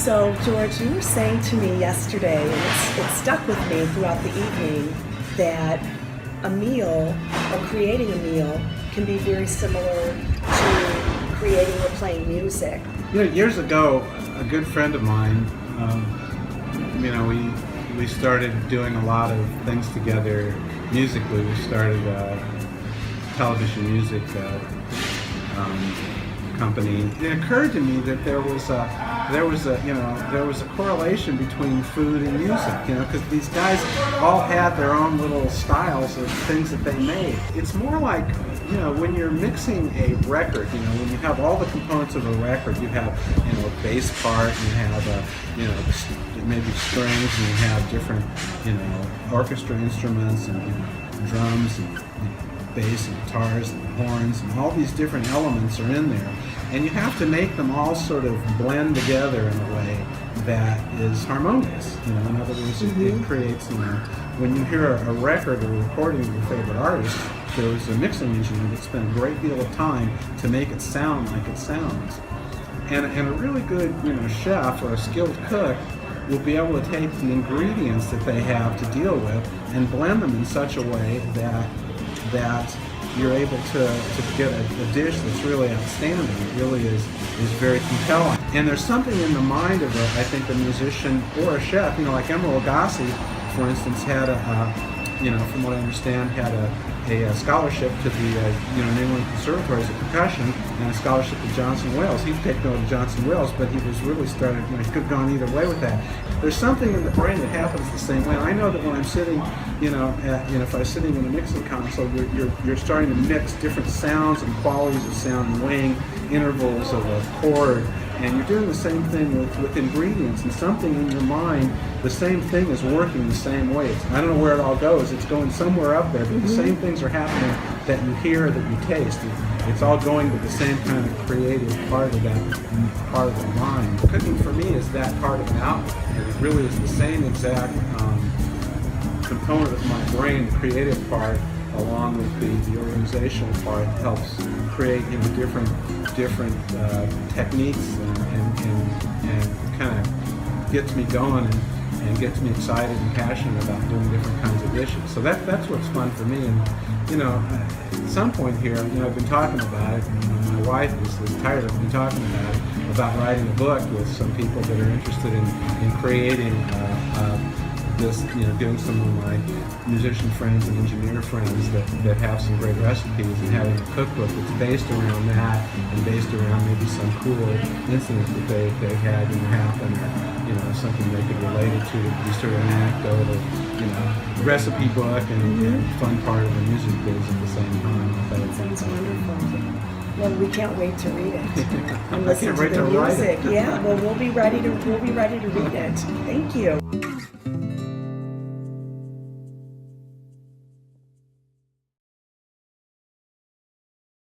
So, George, you were saying to me yesterday, and it stuck with me throughout the evening, that a meal or creating a meal can be very similar to creating or playing music. You know, years ago, a good friend of mine, we started doing a lot of things together musically. We started television music company. It occurred to me that there was a correlation between food and music, because these guys all had their own little styles of things that they made. It's more like, when you're mixing a record, when you have all the components of a record, you have, a bass part, you have, maybe strings, and you have different, orchestra instruments and drums and bass and guitars and horns, and all these different elements are in there, and you have to make them all sort of blend together in a way that is harmonious. In other words, it creates, when you hear a record or a recording of your favorite artist, there's a mixing engineer that spent a great deal of time to make it sound like it sounds. And a really good, chef or a skilled cook will be able to take the ingredients that they have to deal with and blend them in such a way that you're able to get a dish that's really outstanding. It really is very compelling. And there's something in the mind of I think a musician or a chef, like Emeril Lagasse, for instance, had from what I understand, had a scholarship to the New England Conservatories of Percussion and a scholarship to Johnson Wales. He'd taken over to Johnson Wales, but he was really started, he could have gone either way with that. There's something in the brain that happens the same way. I know that when I'm sitting, if I'm sitting in a mixing console, you're starting to mix different sounds and qualities of sound and weighing intervals of a chord, and you're doing the same thing with ingredients, and something in your mind, the same thing is working the same way. I don't know where it all goes. It's going somewhere up there, but the same things are happening that you hear, that you taste. It's all going to the same kind of creative part of the mind. Cooking for me is that part of an outlet. It really is the same exact component of my brain, the creative part, along with the organizational part, helps create different techniques and kind of gets me going and gets me excited and passionate about doing different kinds of dishes. So that's what's fun for me. And at some point here, I've been talking about it. My wife is tired of me talking about writing a book with some people that are interested in creating this, doing some of my musician friends and engineer friends that have some great recipes, and having a cookbook that's based around that and based around maybe some cool incidents that they had happen, or something they could relate it to be sort of an anecdote of, recipe book and fun part of the music biz at the same time. That sounds wonderful. Well, we can't wait to read it and listen to the write music. it. Yeah, well, we'll be ready to read it. Thank you.